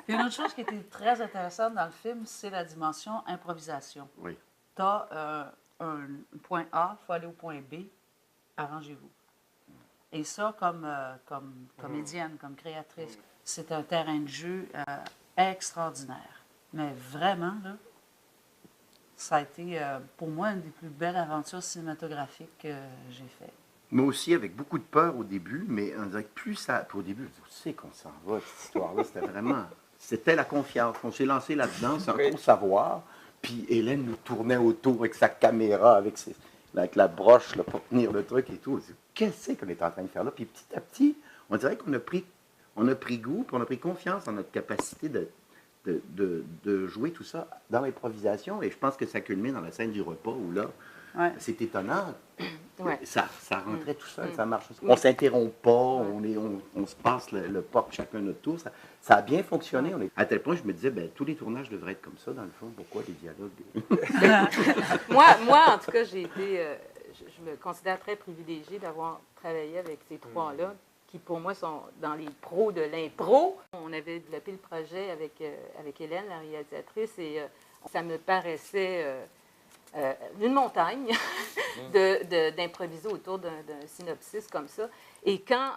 Puis une autre chose qui était très intéressante dans le film, c'est la dimension improvisation. Oui. Tu as un point A, il faut aller au point B, arrangez-vous. Et ça, comme comédienne, comme créatrice, c'est un terrain de jeu extraordinaire. Mais vraiment, là, ça a été pour moi une des plus belles aventures cinématographiques que j'ai faites. Moi aussi, avec beaucoup de peur au début, mais on dirait que plus ça. Puis au début, je sais qu'on s'en va, cette histoire-là, c'était vraiment. C'était la confiance. On s'est lancé là-dedans sans trop savoir. Puis Hélène nous tournait autour avec sa caméra, avec la broche là, pour tenir le truc et tout. Qu'est-ce qu'on est en train de faire là? Puis petit à petit, on dirait qu'on a pris goût, puis on a pris confiance en notre capacité de jouer tout ça dans l'improvisation. Et je pense que ça culmine dans la scène du repas où là, c'est étonnant. Ouais. Ça rentrait tout seul, ça marche. On ne s'interrompt pas, on se passe le porc chacun notre tour. Ça a bien fonctionné. À tel point, je me disais, ben, tous les tournages devraient être comme ça, dans le fond. Pourquoi les dialogues? moi, en tout cas, j'ai été... je me considère très privilégiée d'avoir travaillé avec ces trois-là, qui pour moi sont dans les pros de l'impro. On avait développé le projet avec Hélène, la réalisatrice, et ça me paraissait... une montagne d'improviser autour d'un synopsis comme ça. Et quand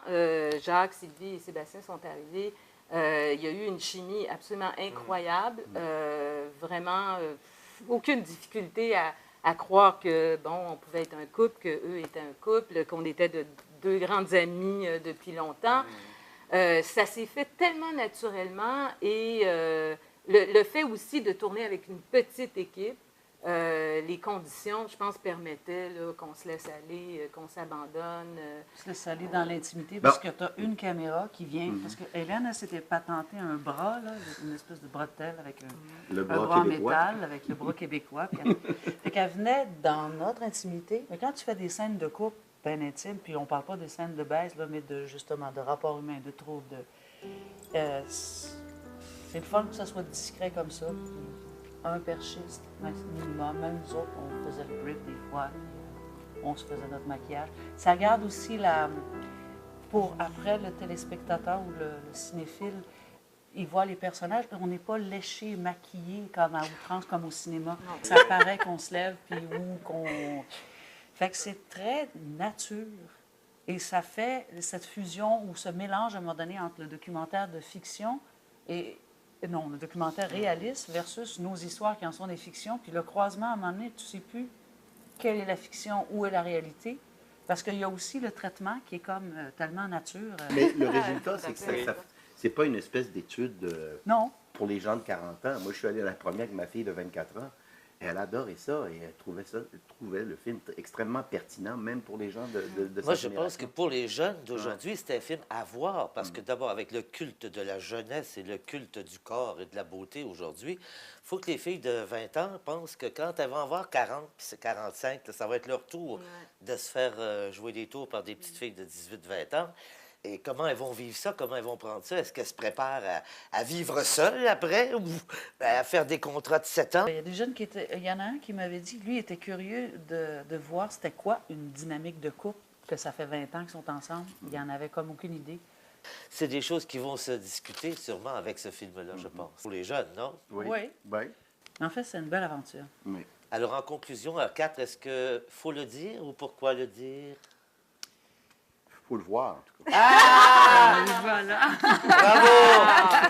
Jacques, Sylvie et Sébastien sont arrivés, il y a eu une chimie absolument incroyable. Vraiment, aucune difficulté à croire que, bon, on pouvait être un couple, qu'eux étaient un couple, qu'on était deux grandes amies depuis longtemps. Ça s'est fait tellement naturellement et le fait aussi de tourner avec une petite équipe, les conditions, je pense, permettaient qu'on se laisse aller, qu'on s'abandonne. Se laisse aller dans l'intimité, parce que tu as une caméra qui vient. Parce que Hélène, elle s'était patentée un bras, là, une espèce de bretelle avec un bras en métal, avec le bras québécois. Fait qu'elle venait dans notre intimité. Mais quand tu fais des scènes de couple bien intimes, puis on parle pas des scènes de baisse, là, mais justement de rapport humain, de trouble, c'est le fun que ça soit discret comme ça. Un perchiste, minimum. Même nous autres, on faisait le brief des fois, puis, on se faisait notre maquillage. Ça garde aussi pour après le téléspectateur ou le cinéphile, il voit les personnages, on n'est pas léché, maquillé comme à outrance, comme au cinéma. Non. Ça paraît qu'on se lève, puis ou qu'on... Fait que c'est très nature. Et ça fait cette fusion ou ce mélange, à un moment donné, entre le documentaire de fiction et... Non, le documentaire réaliste versus nos histoires qui en sont des fictions. Puis le croisement, à un moment donné, tu ne sais plus quelle est la fiction, où est la réalité. Parce qu'il y a aussi le traitement qui est comme tellement nature. Mais le résultat, c'est que c'est pas une espèce d'étude non. Pour les gens de 40 ans. Moi, je suis allé à la première avec ma fille de 24 ans. Et elle adorait ça et elle trouvait le film extrêmement pertinent, même pour les gens de Moi, sa je pense que pour les jeunes d'aujourd'hui, c'est un film à voir parce que d'abord, avec le culte de la jeunesse et le culte du corps et de la beauté aujourd'hui, il faut que les filles de 20 ans pensent que quand elles vont avoir 40 puis 45, ça va être leur tour de se faire jouer des tours par des petites filles de 18-20 ans. Et comment elles vont vivre ça? Comment elles vont prendre ça? Est-ce qu'elles se préparent à vivre seules après ou à faire des contrats de 7 ans? Il y a des jeunes il y en a un qui m'avait dit, lui, était curieux de voir c'était quoi une dynamique de couple, que ça fait 20 ans qu'ils sont ensemble. Il en avait comme aucune idée. C'est des choses qui vont se discuter sûrement avec ce film-là, je pense. Pour les jeunes, non? Oui. En fait, c'est une belle aventure. Oui. Alors, en conclusion, à 4, est-ce qu'il faut le dire ou pourquoi le dire? Il faut le voir, en tout cas. Ah! Voilà! Bravo!